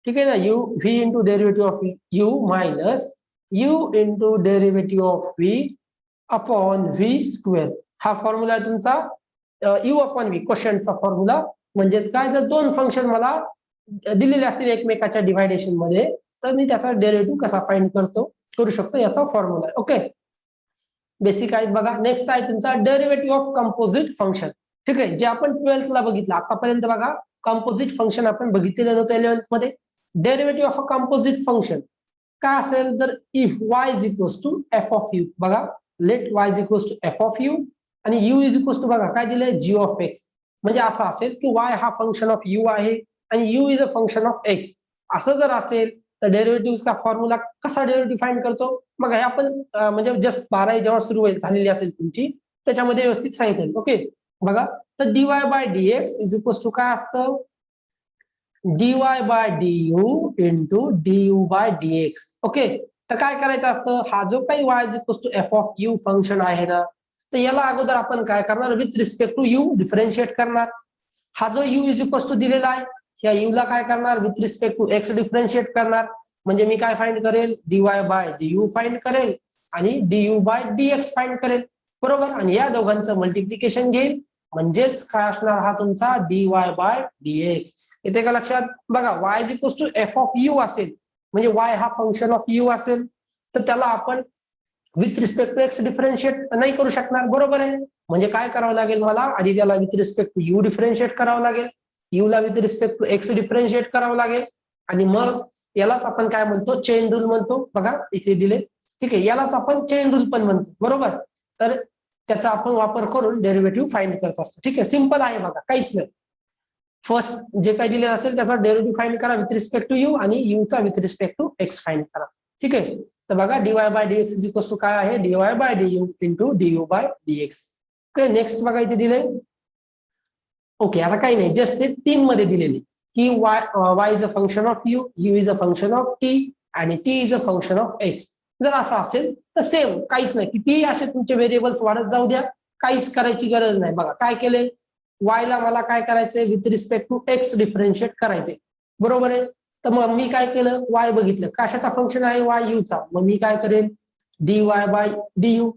ठीक आहे ना, u v into derivative of u minus u into derivative of v upon v square. हा formula आहे तुमचा you upon V, क्वेश्चनचा formula. म्हणजेच काय, जर दोन फंक्शन मला दिलेले असतील एकमेकाच्या डिव्हायडेशन मध्ये, तर मी त्याचा डेरिव्हेटिव्ह कसा फाइंड करू शकतो, याचा फॉर्म्युला आहे. ओके, बेसिक आहे. बघा नेक्स्ट आहे तुमचा डेरिव्हेटिव्ह ऑफ कंपोजिट फंक्शन. ठीक आहे, जे आपण 12th ला बघितलं. आतापर्यंत बघा कंपोजिट फंक्शन आपण बघितलेलं नव्हतं 11th मध्ये. Derivative of a composite function काय असेल, तर if Y is equals to F of U. बघा, let Y is equals to F of U आणि यू इज इक्वल्स टू बघा काय दिलंय, जी ऑफ एक्स. म्हणजे असं असेल की वाय हा फंक्शन ऑफ यू आहे आणि U is a function of x. असं जर असेल तर डेरिव्हेटिव्हचा फॉर्म्युला कसा डेरिव्हेटिव्ह फाइंड करतो. मग हे आपण म्हणजे जस्ट 12 जेव्हा सुरू होईल झालेली असेल तुमची, त्याच्यामध्ये व्यवस्थित सांगितलं. ओके, बघा, तर dy by dx is equals to काय असतं, dy by du into du by dx. Okay, तर काय करायचं असतं, हा जो काही y is equals to F of u function आहे ना, तर याला अगोदर आपण काय करणार, with respect to u differentiate करणार. हा जो यू इज इक्वल्स टू दिलेला आहे, या यू ला काय करणार, with respect to x differentiate करणार. म्हणजे मी काय फाइंड करेल, डीवाय बाय डीयू फाइंड करेल आणि डीयू बाय डीएक्स फाइंड करेल. बरोबर, आणि या दोघांचं मल्टिप्लिकेशन घेईल, म्हणजेच काय असणार हा तुमचा डीवाय बाय डीएक्स. येते का लक्षात. बघा, y is equals to F of u असेल, म्हणजे वाय हा फंक्शन ऑफ यू असेल, तर त्याला आपण with respect to x differentiate नाही करू शकणार. बरोबर आहे. म्हणजे काय करावं लागेल मला, आधी त्याला with respect to u differentiate करावं लागेल, यू ला with respect to x differentiate करावं लागेल, आणि मग यालाच आपण काय म्हणतो, चेन रूल म्हणतो. बघा इथे दिले. ठीक आहे, यालाच आपण चेन रूल पण म्हणतो. बरोबर, तर त्याचा आपण वापर करून डेरिव्हेटिव्ह फाइंड करत असतो. ठीक आहे, सिंपल आहे बघा, काहीच नाही. फर्स्ट जे काही दिले असेल त्याचा डेरिव्हेटिव्ह फाइंड करा विथ रिस्पेक्ट टू यू, आणि यू चा with respect to x find करा. ठीक आहे, तर बघा dy by dx is equals to काय आहे, dy by du into du by dx. Okay, next बघा इथे दिले. ओके, आता काही नाही, जस्ट ते 3 मध्ये दिलेले की Y is a function of U, U is a function of T, आणि T is a function of X. जर असं असेल तर सेम, काहीच नाही, किती असे तुमचे व्हेरिएबल्स वाढत जाऊ द्या, काहीच करायची गरज नाही. बघा काय केले, वाय ला मला काय करायचंय, with respect to x differentiate करायचे. बरोबर आहे. तर मग मी काय केलं, वाय बघितलं कशाचा फंक्शन आहे, वाय यू चा. मग मी काय करेन, D y by D you.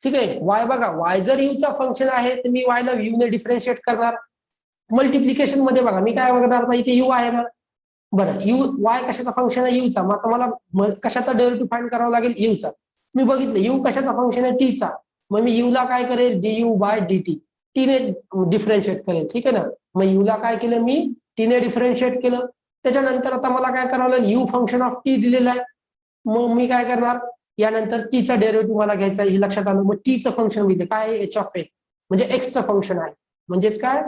ठीक आहे, वाय बघा, वाय जर यू चा फंक्शन आहे तर मी वाय ला यू ने डिफरन्शिएट करणार. मल्टिप्लिकेशन मध्ये बघा मी काय बघणार, आता इथे यू आहे ना. बरं, यू वाय कशाचा फंक्शन आहे, यूचा. मग आता मला कशाचा डेरिव्हेटिव्ह फाइंड करावा लागेल, यूचा. मी बघितलं यू कशाचा फंक्शन आहे, टीचा. मग मी यू ला काय करेल, d u by d t, टीने डिफरन्शिएट करेल. ठीक आहे ना. मग यू ला काय केलं मी, टीने डिफरन्शिएट केलं. त्याच्यानंतर आता मला काय करावं लागेल, यू फंक्शन ऑफ टी दिलेलं आहे. मग मी काय करणार, यानंतर टीचा डेरिव्हेटिव्ह मला घ्यायचा आहे हे लक्षात आलं. मग टीचं फंक्शन म्हणजे काय एच ऑफ एक्स म्हणजे एक्सचं फंक्शन आहे. म्हणजेच काय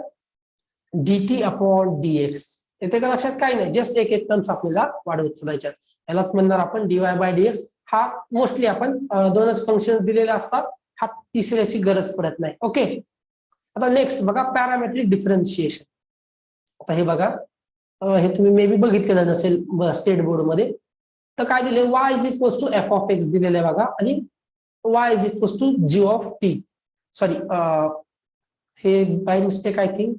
dt अपॉन dx. येते का लक्षात? काही नाही, जस्ट एक एक टर्म्स आपल्याला वाढवत चालायच्या. यालाच म्हणणार आपण dy बाय dx. हा मोस्टली आपण दोनच फंक्शन दिलेले असतात, हा तिसऱ्याची गरज पडत नाही. ओके, आता नेक्स्ट बघा पॅरामेट्रिक डिफरन्शिएशन. आता हे बघा, हे तुम्ही मे बी बघितलेलं नसेल स्टेट बोर्ड मध्ये. तर काय दिले y is equals to F of X दिलेलं आहे बघा, आणि y is equals to G of T. Sorry, हे by mistake I think,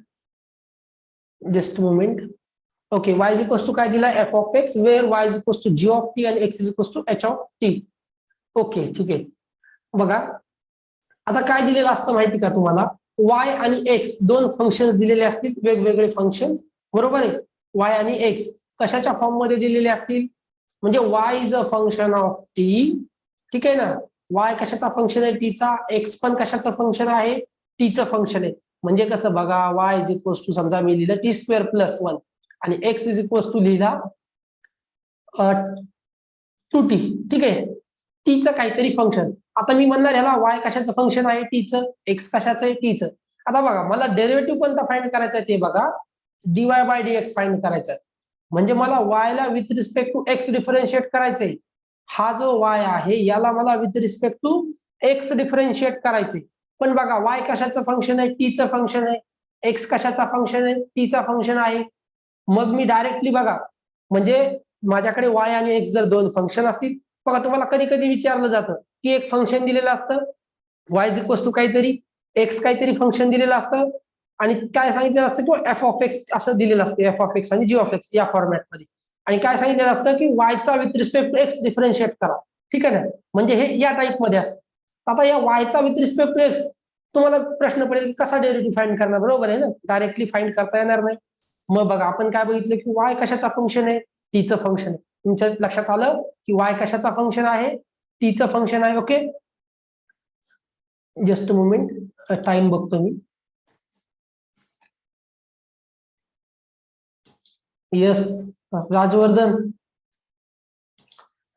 just moment. Okay, y is equals to काय दिला F of X, where y is equals to G of T आणि x is equals to H of T. Okay, ठीक आहे. बघा आता काय दिलेलं असतं माहिती का तुम्हाला, y आणि x दोन फंक्शन्स दिलेले असतील, वेगवेगळे फंक्शन्स, बरोबर आहे. y आणि x कशाच्या फॉर्म मध्ये दिलेले असतील, म्हणजे y is a function of t, ठीक आहे ना. y कशाचा फंक्शन आहे टीचा, x पण कशाचं फंक्शन आहे टीचं फंक्शन आहे. म्हणजे कसं बघा, y इज इक्वल्स टू समजा मी लिहिलं टी स्क्वेअर प्लस 1 आणि x इज इक्वल्स टू लिहिला 2t, ठीक आहे. टीचं काहीतरी फंक्शन. आता मी म्हणणार ह्याला y कशाचं फंक्शन आहे टीचं, x कशाचं आहे टीचं. आता बघा मला डेरिव्हेटिव्ह कोणता फाइंड करायचा आहे ते बघा, dy बाय dx फाइंड करायचा आहे. म्हणजे मला y ला with respect to x differentiate करायचंय. हा जो y आहे याला मला with respect to x differentiate करायचंय. पण बघा y कशाचं फंक्शन आहे टीचं फंक्शन आहे, x कशाचा फंक्शन आहे टीचा फंक्शन आहे. मग मी डायरेक्टली बघा, म्हणजे माझ्याकडे y आणि x जर दोन फंक्शन असतील, बघा तुम्हाला कधी कधी विचारलं जातं की एक फंक्शन दिलेलं असतं y इज इक्वल्स टू काहीतरी, x काहीतरी फंक्शन दिलेलं असतं, आणि काय सांगितलेलं असतं की एफ ऑफ एक्स असं दिलेलं असतं, एफ ऑफ एक्स आणि जी ऑफ एक्स या फॉर्मॅटमध्ये. आणि काय सांगितलेलं असतं की वायचा with respect to x differentiate करा, ठीक आहे ना. म्हणजे हे या टाईपमध्ये असतं. आता या वायचा विथ रिस्पेक्ट टू एक्स तुम्हाला प्रश्न पडेल कसा डेरिव्हेटिव्ह फाइंड करणार, बरोबर आहे ना, डायरेक्टली फाइंड करता येणार नाही. मग बघा आपण काय बघितलं की y कशाचा फंक्शन आहे टीचं फंक्शन आहे. तुमच्या लक्षात आलं की y कशाचा फंक्शन आहे टीचं फंक्शन आहे. ओके, जस्ट मोमेंट, टाइम बघतो मी. Yes, Rajvardhan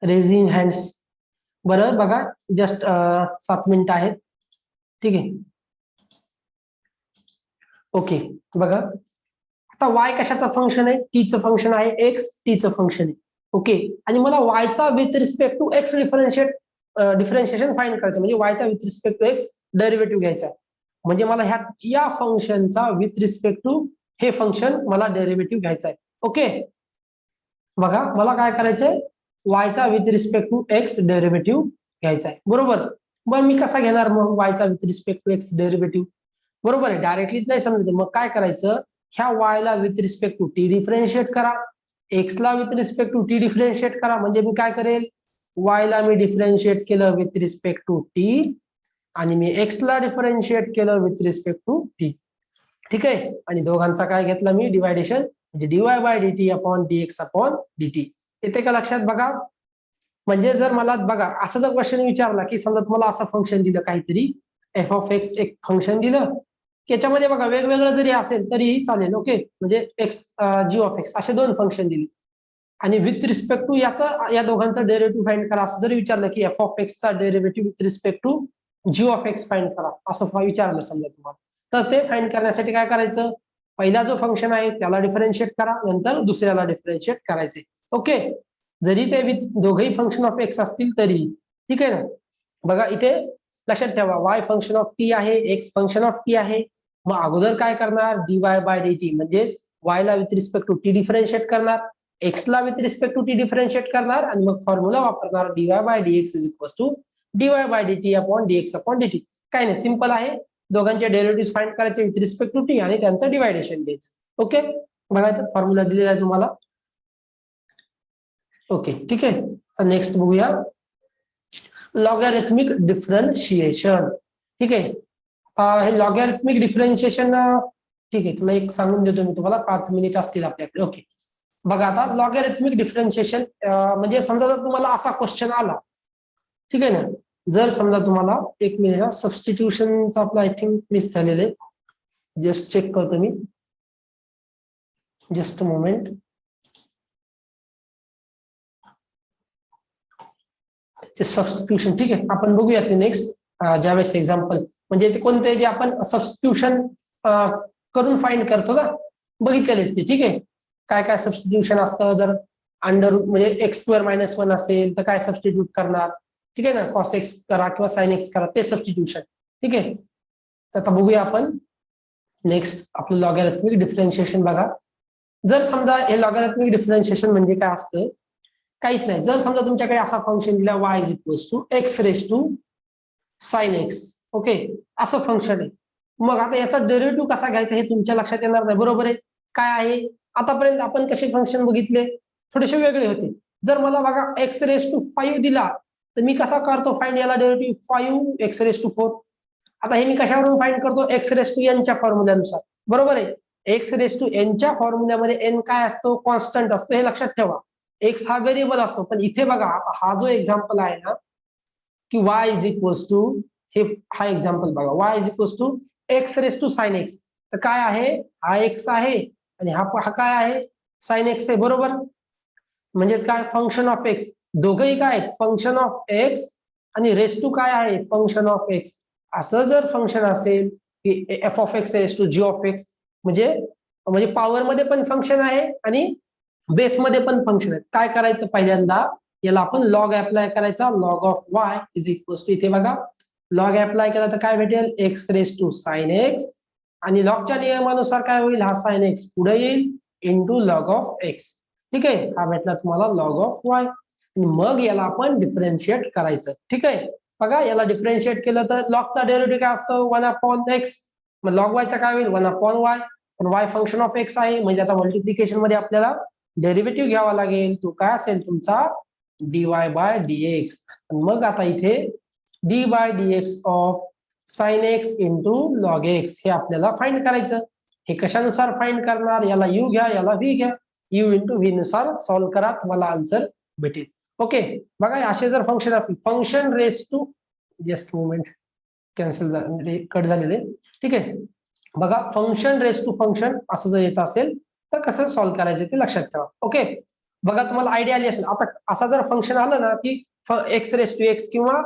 raising hands. बरं बघा, जस्ट 7 मिनिटं आहेत, ठीक आहे. ओके, बघा आता y कशाचा फंक्शन आहे टीचं फंक्शन आहे, x टीचं फंक्शन आहे. ओके, आणि मला वायचा with respect to X differentiation find करायचं, म्हणजे वायचा with respect to X derivative घ्यायचा. म्हणजे मला या फंक्शनचा विथ रिस्पेक्ट टू हे फंक्शन मला डेरिव्हेटिव्ह घ्यायचा आहे. ओके, बघा मला काय करायचंय, वायचा with respect to X derivative घ्यायचा आहे, बरोबर. मग मी कसा घेणार मग वायचा with respect to X derivative, बरोबर आहे. डायरेक्टली नाही समजत, मग काय करायचं, ह्या y ला with respect to t differentiate करा, x ला with respect to t differentiate करा. म्हणजे मी काय करेल, y ला मी डिफरन्शिएट केलं विथ रिस्पेक्ट टू टी, आणि मी x ला डिफरन्शिएट केलं विथ रिस्पेक्ट टू टी, ठीक आहे. आणि दोघांचा काय घेतला मी डिवायडेशन, म्हणजे dy by dt upon dx upon dt. येते का लक्षात? बघा म्हणजे जर मला बघा असं जर क्वेश्चन विचारला की समजा तुम्हाला असं फंक्शन दिलं काहीतरी एफ ऑफ एक्स, एक फंक्शन दिलं, याच्यामध्ये बघा वेगवेगळं जरी असेल तरीही चालेल. ओके, म्हणजे एक्स जी ऑफ एक्स असे दोन फंक्शन दिली, आणि विथ रिस्पेक्ट टू या दोघांचं डेरिव्हेटिव्ह फाइंड करा असं जरी विचारलं की एफ ऑफ एक्सचा derivative with respect to G of x find करा असं विचारलं समजा तुम्हाला, तर ते फाइंड करण्यासाठी काय करायचं, पहिला जो फंक्शन आहे त्याला डिफरन्शिएट करा, नंतर दुसऱ्याला डिफरन्शिएट करायचे. ओके, जरी ते विथ दोघेही फंक्शन ऑफ एक्स असतील तरी, ठीक आहे ना. बघा इथे लक्षात ठेवा, वाय फंक्शन ऑफ टी आहे, एक्स फंक्शन ऑफ टी आहे. मग अगोदर काय करणार, dy बाय dt, म्हणजे y ला with respect to t differentiate करणार, x ला with respect to t differentiate करणार, आणि मग फॉर्म्युला वापरणार dy by dx is equals to dy by dt upon dx upon dt. काय नाही, सिंपल आहे. दोघांचे डेरिव्हेटिव्ह फाइंड करायचे विथ रिस्पेक्ट टू टी आणि त्यांचं डिवायडेशन द्यायचं. ओके, बघा इथं फॉर्म्युला दिलेला आहे तुम्हाला. ओके, ठीक आहे. तर नेक्स्ट बघूया लॉगॅरिथमिक डिफरन्शिएशन. ठीक आहे, हे लॉगॅरिथमिक डिफरन्शिएशन, ठीक आहे, तुला एक सांगून देतो मी तुम्हाला, 5 मिनिट असतील आपल्याकडे. ओके, बघा आता लॉगॅरिथमिक डिफरन्शिएशन म्हणजे समजा जर तुम्हाला असा क्वेश्चन आला, ठीक आहे ना, जर समजा तुम्हाला, एक मिनिट, सबस्टिट्यूशनचा आपला आय थिंक मिस झालेलं आहे, जस्ट चेक करतो मी, जस्ट मोमेंट. ते सबस्टिट्यूशन. ठीक आहे, आपण बघूया ते नेक्स्ट ज्यावेळेस एक्झाम्पल, म्हणजे ते कोणते जे आपण सबस्टिट्यूशन करून फाइंड करतो ना, बघितलेले ते. ठीक आहे, काय काय सबस्टिट्यूशन असतं. जर अंडर म्हणजे एक्स स्क्वेअर मायनस 1 असेल तर काय सबस्टिट्यूट करणार. ठीक आहे ना, कॉस एक्स करा किंवा साइन एक्स करा, ते सबस्टिट्यूशन. ठीक आहे, तर आता बघूया आपण नेक्स्ट आपलं लॉगॅरिथमिक डिफरन्शिएशन. बघा, जर समजा हे लॉगॅरिथमिक डिफरन्शिएशन म्हणजे काय असतं, काहीच नाही. जर समजा तुमच्याकडे असा फंक्शन दिला y is equals to x raise to sine x. Okay, असं फंक्शन आहे. मग आता याचा डेरिव्हेटिव्ह कसा घ्यायचा हे तुमच्या लक्षात येणार नाही, बरोबर आहे. काय आहे, आतापर्यंत आपण कसे फंक्शन बघितले, थोडेसे वेगळे होते. जर मला बघा एक्स रेस टू 5 दिला तर मी कसा करतो फाइंड याला डेरिव्हेटिव्ह 5 एक्स रेस टू 4. आता हे मी कशावरून फाइंड करतो, एक्स रेस टू एन च्या फॉर्म्युल्यानुसार, बरोबर आहे. एक्स रेस टू एन च्या फॉर्म्युल्यामध्ये एन काय असतो, कॉन्स्टंट असतो, हे लक्षात ठेवा. एक्स हा व्हेरिएबल असतो. पण इथे बघा हा जो एक्झाम्पल आहे ना, की y इज इक्वल्स टू, हे हा एक्झाम्पल बघा, y is equals to x raise to sine x. तर काय आहे, हा एक्स आहे आणि हा काय आहे, साइन एक्स आहे, बरोबर. म्हणजेच काय, फंक्शन ऑफ एक्स. दोघंही काय आहेत, फंक्शन ऑफ एक्स आणि रेस टू काय आहे, फंक्शन ऑफ एक्स. असं जर फंक्शन असेल की f of x raise to G of x, म्हणजे पॉवर मध्ये पण फंक्शन आहे आणि बेस मध्ये पण फंक्शन आहे. काय करायचं, पहिल्यांदा याला आपण लॉग अप्लाय करायचा. Log of y is equals to, इथे बघा लॉग अप्लाय केला तर काय भेटेल, x raise to sine x, आणि लॉगच्या नियमानुसार काय होईल, हा साइन एक्स पुढे येईल इंटू लॉग ऑफ एक्स. ठीक आहे, हा भेटला तुम्हाला लॉग ऑफ वाय. मग याला आपण डिफरन्शिएट करायचं. ठीक आहे, बघा याला डिफरन्शिएट केलं तर लॉगचा डेरिव्हेटिव्ह काय असतो, 1/x. मग लॉग वायचा काय होईल, 1/y. पण y फंक्शन ऑफ एक्स आहे, म्हणजे आता मल्टिप्लिकेशन मध्ये आपल्याला डेरिव्हेटिव्ह घ्यावा लागेल. तो काय असेल तुमचा dy बाय dx. मग आता इथे dy by dx of sine x into log x हे आपल्याला फाइंड करायचं. हे कशानुसार फाइंड करणार, याला u घ्या, याला v घ्या, u इंटू v नुसार सॉल्व्ह करा, तुम्हाला आन्सर भेटेल. ओके, बघा असे जर फंक्शन असतील, function race to, just moment, cancel झाले, कट झालेले. ठीक आहे, बघा फंक्शन रेस टू फंक्शन असं जर येत असेल तर कसं सॉल्व्ह करायचं ते लक्षात ठेवा. ओके, बघा तुम्हाला आयडिया आली असेल. आता असं जर फंक्शन आलं ना की एक्स रेस टू एक्स किंवा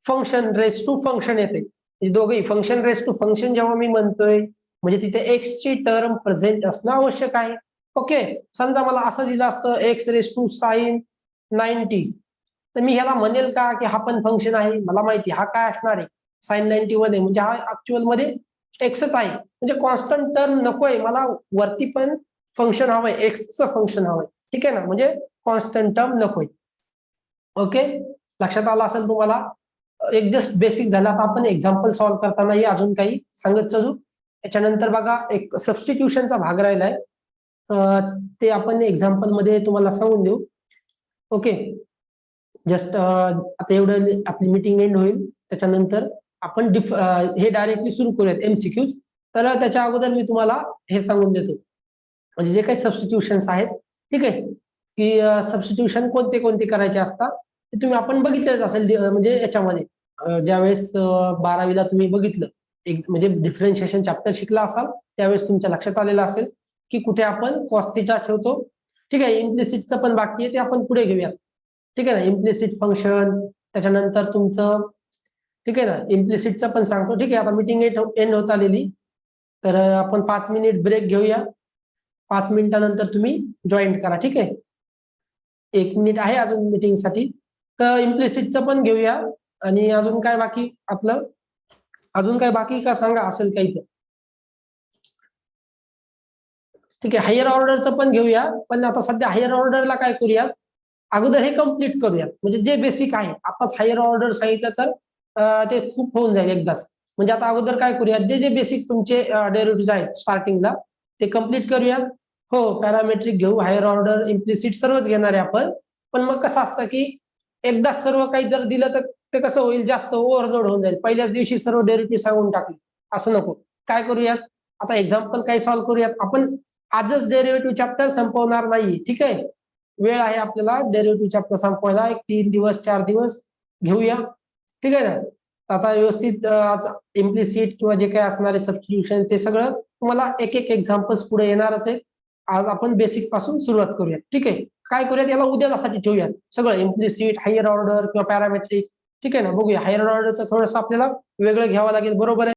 फंक्शन रेस टू फंक्शन येते, दोघेही फंक्शन रेस टू फंक्शन जेव्हा मी म्हणतोय म्हणजे तिथे एक्स ची टर्म प्रेझेंट असणं आवश्यक आहे. ओके, समजा मला असं दिलं असतं एक्स रेस टू साइन 90, तर मी ह्याला म्हणेल का की हा पण फंक्शन आहे, मला माहिती हा काय असणार आहे, साइन 90 मध्ये, म्हणजे हा ऍक्च्युअल मध्ये एक्सच आहे. म्हणजे कॉन्स्टंट टर्म नकोय मला, वरती पण फंक्शन हवंय, एक्सचं फंक्शन हवंय. ठीक आहे ना, म्हणजे कॉन्स्टंट टर्म नकोय. ओके, लक्षात आलं असेल तुम्हाला. एक जस्ट बेसिक झालं. आता आपण एक्झाम्पल सॉल्व्ह करतानाही अजून काही सांगत चालू. त्याच्यानंतर बघा एक सबस्टिट्यूशनचा भाग राहिलाय, ते आपण एक्झाम्पल मध्ये तुम्हाला सांगून देऊ. ओके, जस्ट आता एवढं आपली मीटिंग एंड होईल, त्याच्यानंतर आपण हे डायरेक्टली सुरू करूयात एमसीक्यूज. तर त्याच्या अगोदर मी तुम्हाला हे सांगून देतो, म्हणजे जे काही सबस्टिट्यूशन्स आहेत, ठीक आहे, की सबस्टिट्यूशन कोणते कोणते करायचे असतात ते तुम्ही आपण बघितलेच असेल. म्हणजे याच्यामध्ये ज्यावेळेस 12वीला तुम्ही बघितलं, एक म्हणजे डिफरन्शिएशन चॅप्टर शिकला असाल त्यावेळेस तुमच्या लक्षात आलेलं असेल की कुठे आपण कॉस थिटा ठेवतो. ठीक आहे, इम्प्लिसिटचं पण बाकी आहे, ते आपण पुढे घेऊयात. ठीक आहे ना, इम्प्लिसिट फंक्शन, त्याच्यानंतर तुमचं, ठीक आहे ना, इम्प्लिसिटचं पण सांगतो. ठीक आहे, आता मीटिंग एंड होत आलेली, तर आपण 5 मिनिट ब्रेक घेऊया. 5 मिनिटानंतर तुम्ही जॉईन करा. ठीक आहे, 1 मिनिट आहे अजून मीटिंग साठी. तर इम्प्लिसिटचं पण घेऊया. आणि अजून काय बाकी आपलं, अजून काय बाकी का सांगा असेल काही तर. ठीक आहे, हायर ऑर्डरचं पण घेऊया. पण आता सध्या हायर ऑर्डरला काय करूयात, अगोदर हे कम्प्लीट करूयात, म्हणजे जे बेसिक आहे. आताच हायर ऑर्डर सांगितलं तर ते खूप होऊन जाईल एकदाच. म्हणजे आता अगोदर काय करूयात, जे जे बेसिक तुमचे डेरिव्हेटिव्ह आहेत स्टार्टिंगला ते कम्प्लीट करूयात. हो, पॅरामेट्रिक घेऊ, हायर ऑर्डर, इम्प्लिसिट सर्वच घेणार आहे आपण. पण मग कसं असतं की एकदाच सर्व काही जर दिलं तर ते कसं होईल, जास्त ओव्हरलोड होऊन जाईल. पहिल्याच दिवशी सर्व डेरिव्हेटिव्ह सांगून टाकले, असं नको. काय करूयात, आता एक्झाम्पल काय सॉल्व्ह करूयात आपण. आजच डेरिव्हेटिव्ह चॅप्टर संपवणार नाही. ठीक आहे, वेळ आहे आपल्याला डेरिव्हेटिव्ह चॅप्टर संपवायला, एक 3 दिवस 4 दिवस घेऊया. ठीक आहे ना, आता व्यवस्थित इम्प्लिसिट किंवा जे काही असणारे सबस्टिट्यूशन ते सगळं तुम्हाला एक एक एक्झाम्पल्स पुढे येणारच आहे. आज आपण बेसिक पासून सुरुवात करूया. ठीक आहे. काय करूयात याला उद्यासाठी ठेवूयात सगळं इम्प्लिसिट, हायर ऑर्डर किंवा पॅरामेट्रिक. ठीक आहे ना, बघूया हायर ऑर्डरचं थोडंसं आपल्याला वेगळं घ्यावं लागेल. बरोबर आहे.